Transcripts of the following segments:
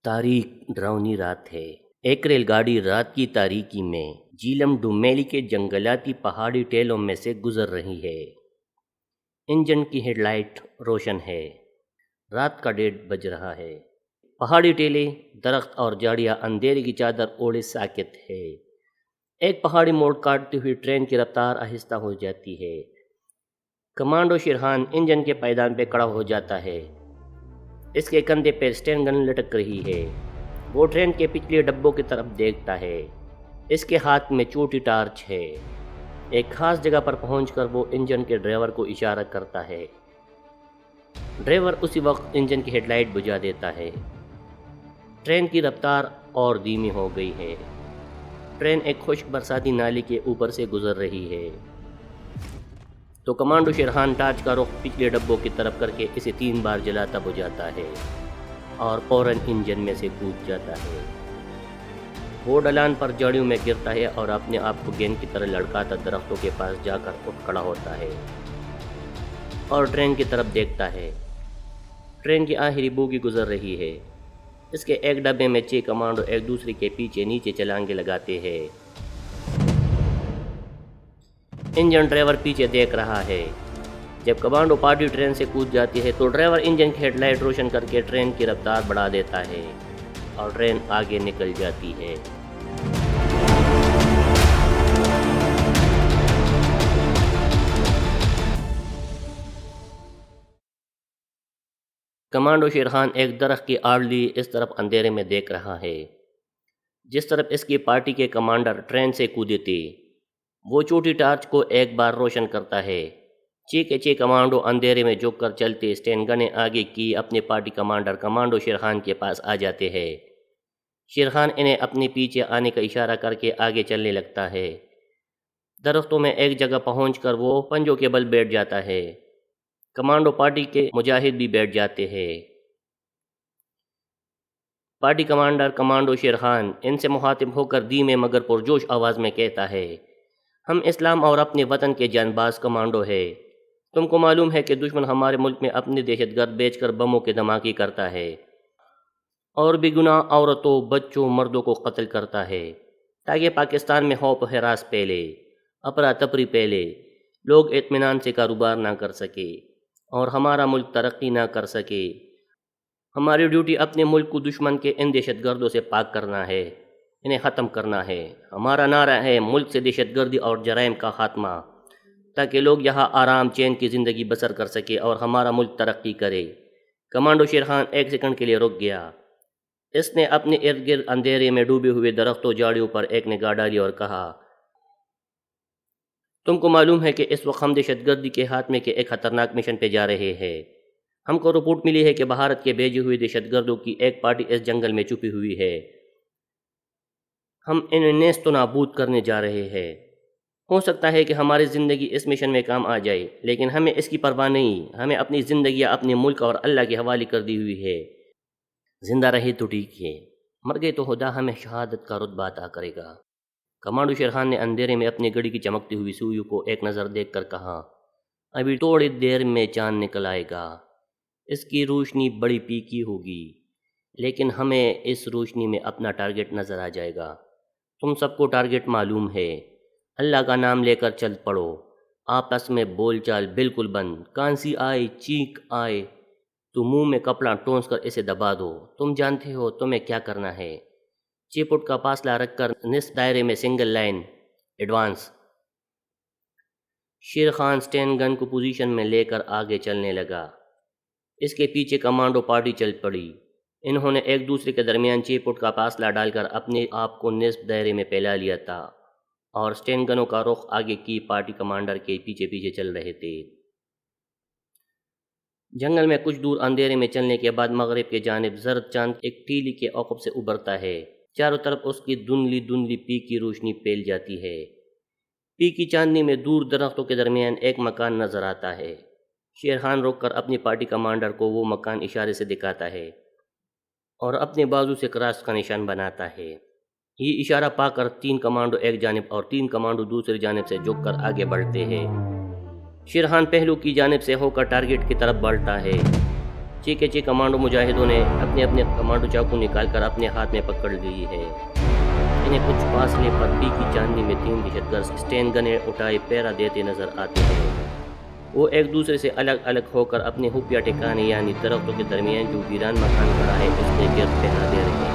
تاریک ڈراؤنی رات ہے۔ ایک ریل گاڑی رات کی تاریکی میں جیلم ڈومیلی کے جنگلاتی پہاڑی ٹیلوں میں سے گزر رہی ہے۔ انجن کی ہیڈ لائٹ روشن ہے۔ رات کا 1:30 بج رہا ہے۔ پہاڑی ٹیلے، درخت اور جھاڑیاں اندھیرے کی چادر اوڑھے ساکت ہے۔ ایک پہاڑی موڑ کاٹتی ہوئی ٹرین کی رفتار آہستہ ہو جاتی ہے۔ کمانڈو شیرخان انجن کے پائیدان پہ کھڑا ہو جاتا ہے۔ اس کے کندھے پہ اسٹین گن لٹک رہی ہے۔ وہ ٹرین کے پچھلے ڈبوں کی طرف دیکھتا ہے۔ اس کے ہاتھ میں چھوٹی ٹارچ ہے۔ ایک خاص جگہ پر پہنچ کر وہ انجن کے ڈرائیور کو اشارہ کرتا ہے۔ ڈرائیور اسی وقت انجن کی ہیڈ لائٹ بجھا دیتا ہے۔ ٹرین کی رفتار اور دھیمی ہو گئی ہے۔ ٹرین ایک خشک برساتی نالی کے اوپر سے گزر رہی ہے۔ تو کمانڈو شیرخان ٹارچ کا رخ پچھلے ڈبوں کی طرف کر کے اسے 3 بار جلاتا بجھاتا ہے اور فوراً انجن میں سے کود جاتا ہے۔ وہ ڈھلان پر جھاڑیوں میں گرتا ہے اور اپنے آپ کو گیند کی طرح لڑکاتا درختوں کے پاس جا کر اٹھ کھڑا ہوتا ہے اور ٹرین کی طرف دیکھتا ہے۔ ٹرین کی آخری بوگی گزر رہی ہے۔ اس کے ایک ڈبے میں 6 کمانڈو ایک دوسرے کے پیچھے نیچے چھلانگیں لگاتے ہیں۔ انجن ڈرائیور پیچھے دیکھ رہا ہے۔ جب کمانڈو پارٹی ٹرین سے کود جاتی ہے تو ڈرائیور انجن کی ہیڈ لائٹ روشن کر کے ٹرین کی رفتار بڑھا دیتا ہے اور ٹرین آگے نکل جاتی ہے۔ کمانڈو شیرخان ایک درخت کی آڑ لی اس طرف اندھیرے میں دیکھ رہا ہے جس طرف اس کی پارٹی کے کمانڈر ٹرین سے کودے تھے۔ وہ چھوٹی ٹارچ کو ایک بار روشن کرتا ہے۔ 6 کے 6 کمانڈو اندھیرے میں جھک کر چلتے اسٹین گنیں آگے کی اپنے پارٹی کمانڈر کمانڈو شیرخان کے پاس آ جاتے ہیں۔ شیرخان انہیں اپنے پیچھے آنے کا اشارہ کر کے آگے چلنے لگتا ہے۔ درختوں میں ایک جگہ پہنچ کر وہ پنجوں کے بل بیٹھ جاتا ہے۔ کمانڈو پارٹی کے مجاہد بھی بیٹھ جاتے ہیں۔ پارٹی کمانڈر کمانڈو شیرخان ان سے مخاطب ہو کر دھیمے مگر پرجوش آواز میں کہتا ہے، ہم اسلام اور اپنے وطن کے جان باز کمانڈو ہیں۔ تم کو معلوم ہے کہ دشمن ہمارے ملک میں اپنے دہشت گرد بیچ کر بموں کے دھماکے کرتا ہے اور بے گناہ عورتوں، بچوں، مردوں کو قتل کرتا ہے تاکہ پاکستان میں خوف و ہراس پھیلے، افراتفری پھیلے، لوگ اطمینان سے کاروبار نہ کر سکے اور ہمارا ملک ترقی نہ کر سکے۔ ہماری ڈیوٹی اپنے ملک کو دشمن کے ان دہشت گردوں سے پاک کرنا ہے، انہیں ختم کرنا ہے۔ ہمارا نعرہ ہے ملک سے دہشت گردی اور جرائم کا خاتمہ تاکہ لوگ یہاں آرام چین کی زندگی بسر کر سکے اور ہمارا ملک ترقی کرے۔ کمانڈو شیرخان ایک سیکنڈ کے لیے رک گیا۔ اس نے اپنے ارد گرد اندھیرے میں ڈوبے ہوئے درختوں جھاڑیوں پر ایک نگاہ ڈالی اور کہا، تم کو معلوم ہے کہ اس وقت ہم دہشت گردی کے خاتمے کے ایک خطرناک مشن پہ جا رہے ہیں۔ ہم کو رپورٹ ملی ہے کہ بھارت کے بھیجے ہوئے دہشت گردوں کی ایک پارٹی اس جنگل میں چھپی ہوئی ہے۔ ہم انہیں نیست و نابود کرنے جا رہے ہیں۔ ہو سکتا ہے کہ ہماری زندگی اس مشن میں کام آ جائے، لیکن ہمیں اس کی پرواہ نہیں۔ ہمیں اپنی زندگیاں اپنے ملک اور اللہ کے حوالے کر دی ہوئی ہے۔ زندہ رہے تو ٹھیک ہے، مر گئے تو خدا ہمیں شہادت کا رتبہ عطا کرے گا۔ کمانڈو شیرخان نے اندھیرے میں اپنی گھڑی کی چمکتی ہوئی سوئیوں کو ایک نظر دیکھ کر کہا، ابھی تھوڑی دیر میں چاند نکل آئے گا۔ اس کی روشنی بڑی پیکی ہوگی، لیکن ہمیں اس روشنی میں اپنا ٹارگٹ نظر آ جائے گا۔ تم سب کو ٹارگٹ معلوم ہے۔ اللہ کا نام لے کر چل پڑو۔ آپس میں بول چال بالکل بند۔ کانسی آئے، چینک آئے تو منہ میں کپڑا ٹونس کر اسے دبا دو۔ تم جانتے ہو تمہیں کیا کرنا ہے۔ 6 فٹ کا فاصلہ رکھ کر نصف دائرے میں single line advance. Sher Khan Sten gun کو پوزیشن میں لے کر آگے چلنے لگا۔ اس کے پیچھے کمانڈو پارٹی چل پڑی۔ انہوں نے ایک دوسرے کے درمیان 6 فٹ کا فاصلہ ڈال کر اپنے آپ کو نصف دائرے میں پھیلا لیا تھا اور اسٹین گنوں کا رخ آگے کی پارٹی کمانڈر کے پیچھے پیچھے چل رہے تھے۔ جنگل میں کچھ دور اندھیرے میں چلنے کے بعد مغرب کے جانب زرد چاند ایک ٹیلی کے عقب سے ابھرتا ہے۔ چاروں طرف اس کی دھندلی دھندلی پیک کی روشنی پھیل جاتی ہے۔ پیک کی چاندنی میں دور درختوں کے درمیان ایک مکان نظر آتا ہے۔ شیرخان رک کر اپنی پارٹی کمانڈر کو وہ مکان اشارے سے دکھاتا ہے اور اپنے بازو سے کراس کا نشان بناتا ہے۔ یہ اشارہ پا کر 3 کمانڈو ایک جانب اور 3 کمانڈو دوسری جانب سے جھک کر آگے بڑھتے ہیں۔ شیرخان پہلو کی جانب سے ہو کر ٹارگٹ کی طرف بڑھتا ہے۔ چیخے چیخے کمانڈو مجاہدوں نے اپنے کمانڈو چاقو نکال کر اپنے ہاتھ میں پکڑ لی ہے۔ انہیں کچھ فاصلے پر پی کی چاندنی میں 3 دہشت گرد اسٹین گنیں اٹھائے پہرا دیتے نظر آتے ہیں۔ وہ ایک دوسرے سے الگ الگ ہو کر اپنے خفیہ ٹھکانے یعنی درختوں کے درمیان جو ویران مکان کھڑا ہے اس کے گرد پہرا دے رہے ہیں۔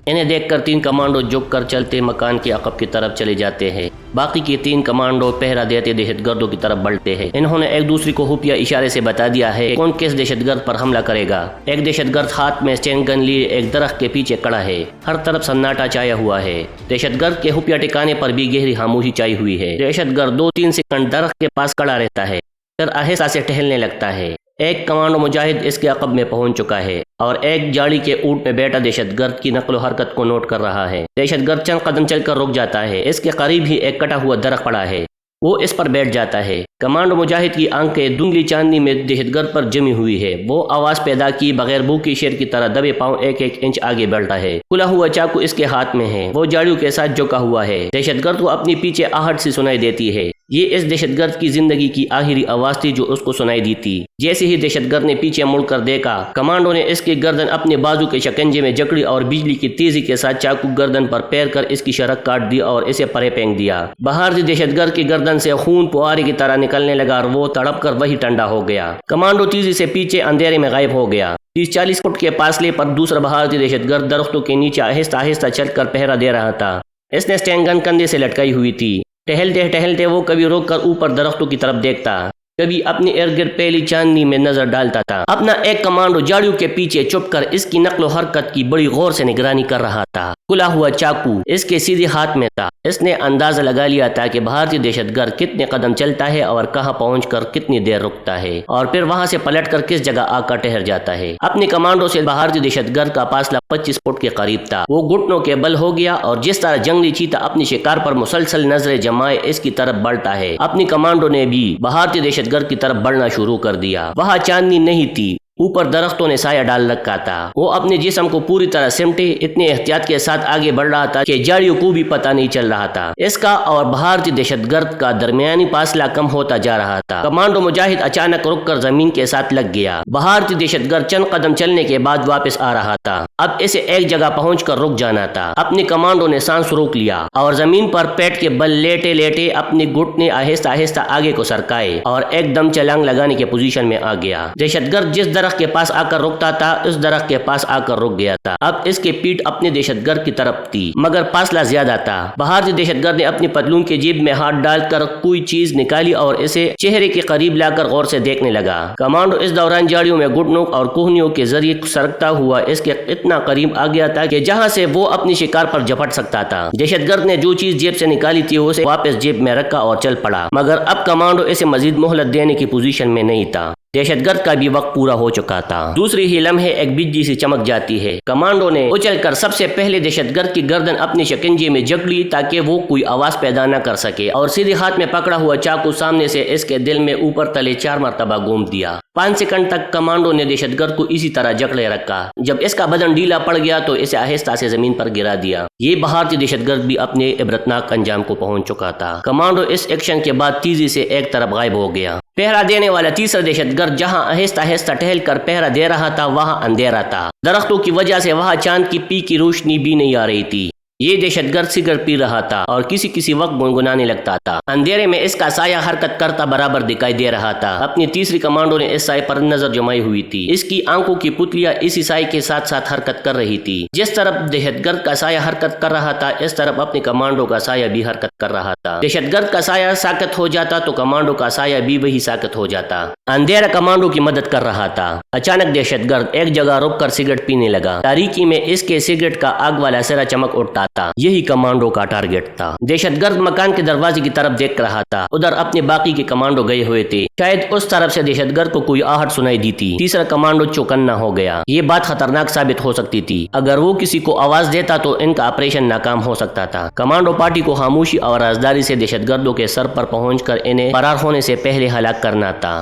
انہیں دیکھ کر 3 کمانڈو جھک کر چلتے مکان کے عقب کی طرف چلے جاتے ہیں۔ باقی کے 3 کمانڈو پہرا دیتے دہشت گردوں کی طرف بڑھتے ہیں۔ انہوں نے ایک دوسرے کو خفیہ اشارے سے بتا دیا ہے کہ کون کس دہشت گرد پر حملہ کرے گا۔ ایک دہشت گرد ہاتھ میں اسٹین گن لیے ایک درخت کے پیچھے کھڑا ہے۔ ہر طرف سناٹا چھایا ہوا ہے۔ دہشت گرد کے خفیہ ٹھکانے پر بھی گہری خاموشی چھائی ہوئی ہے۔ دہشت گرد 2-3 سیکنڈ درخت کے پاس کھڑا رہتا ہے، پھر آہستہ سے ٹہلنے لگتا ہے۔ ایک کمانڈو مجاہد اس کے عقب میں پہنچ چکا ہے اور ایک جاڑی کے اونٹ میں بیٹھا دہشت گرد کی نقل و حرکت کو نوٹ کر رہا ہے۔ دہشت گرد چند قدم چل کر رک جاتا ہے۔ اس کے قریب ہی ایک کٹا ہوا درخت پڑا ہے، وہ اس پر بیٹھ جاتا ہے۔ کمانڈو مجاہد کی آنکھیں دھندلی چاندنی میں دہشت گرد پر جمی ہوئی ہے۔ وہ آواز پیدا کی بغیر بھوکے شیر کی طرح دبے پاؤں 1-1 انچ آگے بڑھتا ہے۔ کھلا ہوا چاقو اس کے ہاتھ میں ہے، وہ جاڑیوں کے ساتھ جھکا ہوا ہے۔ دہشت گرد کو اپنی پیچھے آہٹ سی سنائی دیتی ہے۔ یہ اس دہشت گرد کی زندگی کی آخری آواز تھی جو اس کو سنائی دی تھی۔ جیسے ہی دہشت گرد نے پیچھے مڑ کر دیکھا، کمانڈو نے اس کی گردن اپنے بازو کے شکنجے میں جکڑی اور بجلی کی تیزی کے ساتھ چاقو گردن پر پیر کر اس کی شرک کاٹ دی اور اسے پرے پھینک دیا۔ باہر دہشت گرد کی گردن سے خون پوارے کی طرح نکلنے لگا اور وہ تڑپ کر وہی ٹنڈا ہو گیا۔ کمانڈو تیزی سے پیچھے اندھیرے میں غائب ہو گیا۔ 30-40 فٹ کے فاصلے پر دوسرا بھارتی دہشت گرد درختوں کے نیچے آہستہ آہستہ چل کر پہرا دے رہا تھا۔ اس نے اسٹین گن کندھے سے لٹکائی ہوئی تھی۔ ٹہلتے ٹہلتے وہ کبھی روک کر اوپر درختوں کی طرف دیکھتا، کبھی اپنے ارد گرد پہلی چاندنی میں نظر ڈالتا تھا۔ اپنا ایک کمانڈو جاڑیوں کے پیچھے چھپ کر اس کی نقل و حرکت کی بڑی غور سے نگرانی کر رہا تھا۔ کھلا ہوا چاقو اس کے سیدھے ہاتھ میں تھا۔ اس نے اندازہ لگا لیا تھا کہ بھارتی دہشت گرد کتنے قدم چلتا ہے اور کہاں پہنچ کر کتنی دیر رکتا ہے اور پھر وہاں سے پلٹ کر کس جگہ آ کر ٹھہر جاتا ہے۔ اپنے کمانڈو سے بھارتی دہشت گرد کا فاصلہ 25 فٹ کے قریب تھا۔ وہ گھٹنوں کے بل ہو گیا اور جس طرح جنگلی چیتا اپنی شکار پر مسلسل نظریں جمائے اس کی طرف بڑھتا ہے، اپنی کمانڈو نے بھی بھارتی دہشت گرد کی طرف بڑھنا شروع کر دیا۔ وہاں چاندنی نہیں تھی، اوپر درختوں نے سایہ ڈال رکھا تھا۔ وہ اپنے جسم کو پوری طرح سمٹے اتنے احتیاط کے ساتھ آگے بڑھ رہا تھا کہ جاڑیوں کو بھی پتہ نہیں چل رہا تھا۔ اس کا اور بھارتی دہشت گرد کا درمیانی فاصلہ کم ہوتا جا رہا تھا۔ کمانڈو مجاہد اچانک رک کر زمین کے ساتھ لگ گیا۔ بھارتی دہشت گرد چند قدم چلنے کے بعد واپس آ رہا تھا۔ اب اسے ایک جگہ پہنچ کر رک جانا تھا۔ اپنے کمانڈو نے سانس روک لیا اور زمین پر پیٹ کے بل لیٹے لیٹے اپنے گھٹنے آہستہ آہستہ آگے کو سرکائے اور ایک دم چھلانگ لگانے کی پوزیشن میں آ گیا۔ دہشت گرد جس درخت کے پاس آ کر رکتا تھا اس درخت کے پاس آ کر رک گیا تھا۔ اب اس کے پیٹ اپنے دہشت گرد کی طرف تھی مگر فاصلہ زیادہ تھا۔ بھارتی دہشت گرد نے اپنی پتلون کی جیب میں ہاتھ ڈال کر کوئی چیز نکالی اور اسے چہرے کے قریب لا کر غور سے دیکھنے لگا۔ کمانڈو اس دوران جاڑیوں میں گھٹنوں اور کوہنیوں کے ذریعے سرکتا ہوا اس کے اتنا قریب آ گیا تھا کہ جہاں سے وہ اپنی شکار پر جھپٹ سکتا تھا۔ دہشت گرد نے جو چیز جیب سے نکالی تھی اسے واپس جیب میں رکھا اور چل پڑا، مگر اب کمانڈو اسے مزید مہلت دینے کی پوزیشن میں نہیں تھا۔ دہشت گرد کا بھی وقت پورا ہو چکا تھا۔ دوسری ہی لمحے ایک بجلی سی چمک جاتی ہے۔ کمانڈو نے اچل کر سب سے پہلے دہشت گرد کی گردن اپنے شکنجے میں جکڑ لی تاکہ وہ کوئی آواز پیدا نہ کر سکے اور سیدھے ہاتھ میں پکڑا ہوا چاقو سامنے سے اس کے دل میں اوپر تلے 4 مرتبہ گھوم دیا۔ 5 سیکنڈ تک کمانڈو نے دہشت گرد کو اسی طرح جکڑے رکھا۔ جب اس کا بدن ڈھیلا پڑ گیا تو اسے آہستہ سے زمین پر گرا دیا۔ یہ بھارتی دہشت گرد بھی اپنے عبرتناک انجام کو پہنچ چکا تھا۔ کمانڈو اس ایکشن کے بعد تیزی سے ایک طرف غائب ہو گیا۔ پہرا دینے والا تیسرا دہشت گرد جہاں آہستہ آہستہ ٹہل کر پہرا دے رہا تھا وہاں اندھیرا تھا۔ درختوں کی وجہ سے وہاں چاند کی پی کی روشنی بھی نہیں آ رہی تھی۔ یہ دہشت گرد سگریٹ پی رہا تھا اور کسی وقت گنگنانے لگتا تھا۔ اندھیرے میں اس کا سایہ حرکت کرتا برابر دکھائی دے رہا تھا۔ اپنی تیسری کمانڈو نے اس سائے پر نظر جمائی ہوئی تھی۔ اس کی آنکھوں کی پتلیاں اسی سائے کے ساتھ ساتھ حرکت کر رہی تھی۔ جس طرف دہشت گرد کا سایہ حرکت کر رہا تھا اس طرف اپنے کمانڈو کا سایہ بھی حرکت کر رہا تھا۔ دہشت گرد کا سایہ ساکت ہو جاتا تو کمانڈو کا سایہ بھی وہی ساکت ہو جاتا۔ اندھیرا کمانڈو کی مدد کر رہا تھا۔ اچانک دہشت گرد ایک جگہ رک کر سگریٹ پینے لگا۔ تاریکی میں اس کے سگریٹ کا آگ والا سرا چمک اٹھتا تھا۔ یہی کمانڈو کا ٹارگٹ تھا۔ دہشت گرد مکان کے دروازے کی طرف دیکھ رہا تھا۔ ادھر اپنے باقی کے کمانڈو گئے ہوئے تھے۔ شاید اس طرف سے دہشت گرد کو کوئی آہٹ سنائی دی تھی۔ تیسرا کمانڈو چوکنا ہو گیا۔ یہ بات خطرناک ثابت ہو سکتی تھی۔ اگر وہ کسی کو آواز دیتا تو ان کا آپریشن ناکام ہو سکتا تھا۔ کمانڈو پارٹی کو خاموشی اور رازداری سے دہشت گردوں کے سر پر پہنچ کر انہیں فرار ہونے سے پہلے ہلاک کرنا تھا۔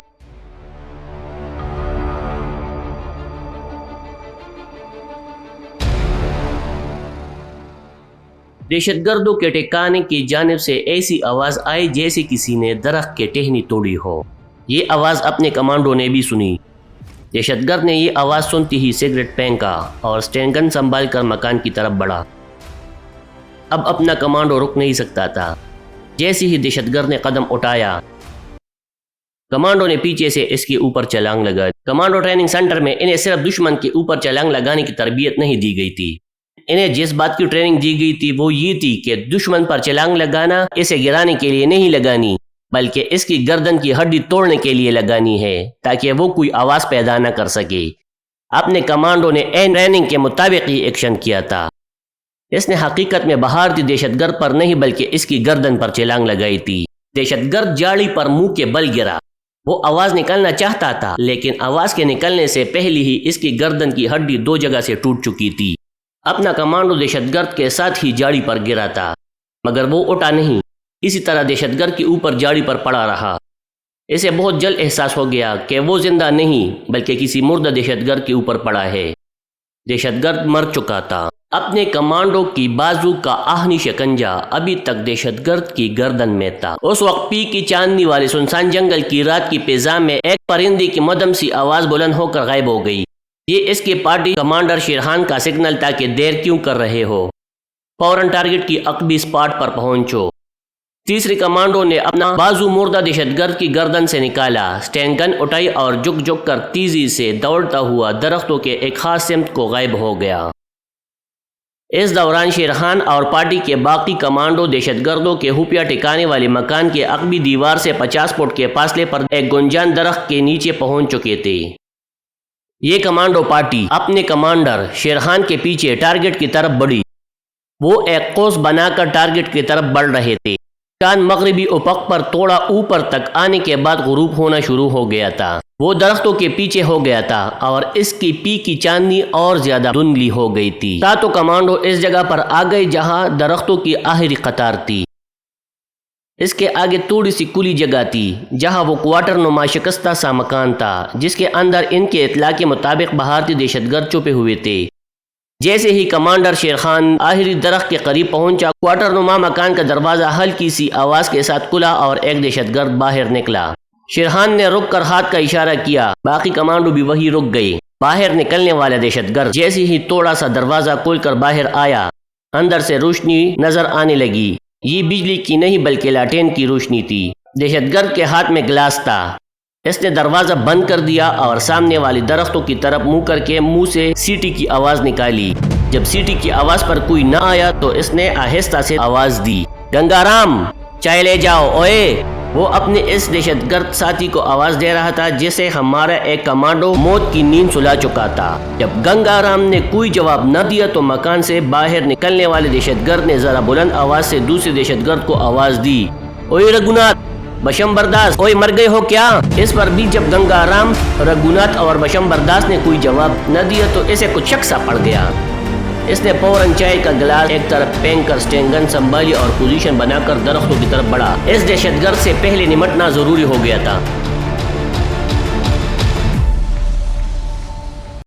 دہشت گردوں کے ٹھکانے کی جانب سے ایسی آواز آئی جیسے کسی نے درخت کی ٹہنی توڑی ہو۔ یہ آواز اپنے کمانڈو نے بھی سنی۔ دہشت گرد نے یہ آواز سنتی ہی سگریٹ پھینکا اور اسٹین گن سنبھال کر مکان کی طرف بڑھا۔ اب اپنا کمانڈو رک نہیں سکتا تھا۔ جیسے ہی دہشت گرد نے قدم اٹھایا، کمانڈو نے پیچھے سے اس کے اوپر چھلانگ لگا۔ کمانڈو ٹریننگ سینٹر میں انہیں صرف دشمن کے اوپر چھلانگ لگانے کی تربیت نہیں دی گئی تھی۔ انہیں جس بات کی ٹریننگ دی گئی تھی وہ یہ تھی کہ دشمن پر چھلانگ لگانا اسے گرانے کے لیے نہیں لگانی، بلکہ اس کی گردن کی ہڈی توڑنے کے لیے لگانی ہے تاکہ وہ کوئی آواز پیدا نہ کر سکے۔ اپنے کمانڈو نے این ٹریننگ کے مطابق ہی ایکشن کیا تھا۔ اس نے حقیقت میں بھارتی دہشت گرد پر نہیں بلکہ اس کی گردن پر چھلانگ لگائی تھی۔ دہشت گرد جاڑی پر منہ کے بل گرا۔ وہ آواز نکالنا چاہتا تھا لیکن آواز کے نکلنے سے پہلے ہی اس کی گردن کی ہڈی 2 جگہ سے ٹوٹ چکی تھی۔ اپنا کمانڈو دہشت گرد کے ساتھ ہی جاڑی پر گرا تھا مگر وہ اٹھا نہیں، اسی طرح دہشت گرد کے اوپر جاڑی پر پڑا رہا۔ اسے بہت جلد احساس ہو گیا کہ وہ زندہ نہیں بلکہ کسی مردہ دہشت گرد کے اوپر پڑا ہے۔ دہشت گرد مر چکا تھا۔ اپنے کمانڈو کی بازو کا آہنی شکنجا ابھی تک دہشت گرد کی گردن میں تھا۔ اس وقت پی کی چاندنی والے سنسان جنگل کی رات کی فضا میں ایک پرندے کی مدھم سی آواز بلند ہو کر غائب ہو گئی۔ یہ اس کے پارٹی کمانڈر شیرخان کا سگنل تھا کہ دیر کیوں کر رہے ہو، فوراً ٹارگٹ کی عقبی سپاٹ پر پہنچو۔ تیسری کمانڈو نے اپنا بازو مردہ دہشت گرد کی گردن سے نکالا، اسٹین گن اٹھائی اور جھک جھک کر تیزی سے دوڑتا ہوا درختوں کے ایک خاص سمت کو غائب ہو گیا۔ اس دوران شیرخان اور پارٹی کے باقی کمانڈو دہشت گردوں کے خفیہ ٹھکانے والے مکان کے عقبی دیوار سے 50 فٹ کے فاصلے پر ایک گنجان درخت کے نیچے پہنچ چکے تھے۔ یہ کمانڈو پارٹی اپنے کمانڈر شیرخان کے پیچھے ٹارگٹ کی طرف بڑھی۔ وہ ایک قوس بنا کر ٹارگٹ کی طرف بڑھ رہے تھے۔ چاند مغربی افق پر تھوڑا اوپر تک آنے کے بعد غروب ہونا شروع ہو گیا تھا۔ وہ درختوں کے پیچھے ہو گیا تھا اور اس کی پی کی چاندنی اور زیادہ دھندلی ہو گئی تھی۔ ساتوں کمانڈو اس جگہ پر آ گئے جہاں درختوں کی آخری قطار تھی۔ اس کے آگے تھوڑی سی کھلی جگہ تھی جہاں وہ کوارٹر نما شکستہ سا مکان تھا جس کے اندر ان کے اطلاع کے مطابق بھارتی دہشت گرد چھپے ہوئے تھے۔ جیسے ہی کمانڈر شیرخان آخری درخت کے قریب پہنچا، کوارٹر نما مکان کا دروازہ ہلکی سی آواز کے ساتھ کھلا اور ایک دہشت گرد باہر نکلا۔ شیرخان نے رک کر ہاتھ کا اشارہ کیا، باقی کمانڈو بھی وہی رک گئے۔ باہر نکلنے والا دہشت گرد جیسے ہی تھوڑا سا دروازہ کھول کر باہر آیا، اندر سے روشنی نظر آنے لگی۔ یہ بجلی کی نہیں بلکہ لاٹین کی روشنی تھی۔ دہشت گرد کے ہاتھ میں گلاس تھا۔ اس نے دروازہ بند کر دیا اور سامنے والی درختوں کی طرف منہ کر کے منہ سے سیٹی کی آواز نکالی۔ جب سیٹی کی آواز پر کوئی نہ آیا تو اس نے آہستہ سے آواز دی، گنگارام چائے لے جاؤ اوئے۔ وہ اپنے اس دہشت گرد ساتھی کو آواز دے رہا تھا جسے ہمارا ایک کمانڈو موت کی نیند سلا چکا تھا۔ جب گنگارام نے کوئی جواب نہ دیا تو مکان سے باہر نکلنے والے دہشت گرد نے ذرا بلند آواز سے دوسرے دہشت گرد کو آواز دی، اوئے رگھوناتھ، بشمبر داس، اوئے مر گئے ہو کیا؟ اس پر بھی جب گنگارام، رگھوناتھ اور بشمبر داس نے کوئی جواب نہ دیا تو اسے کچھ شک سا پڑ گیا۔ اس نے فوراً چائے کا گلاس ایک طرف پھینک کر اسٹین گن سنبھالی اور پوزیشن بنا کر درختوں کی طرف بڑھا۔ اس دہشت گرد سے پہلے نمٹنا ضروری ہو گیا تھا۔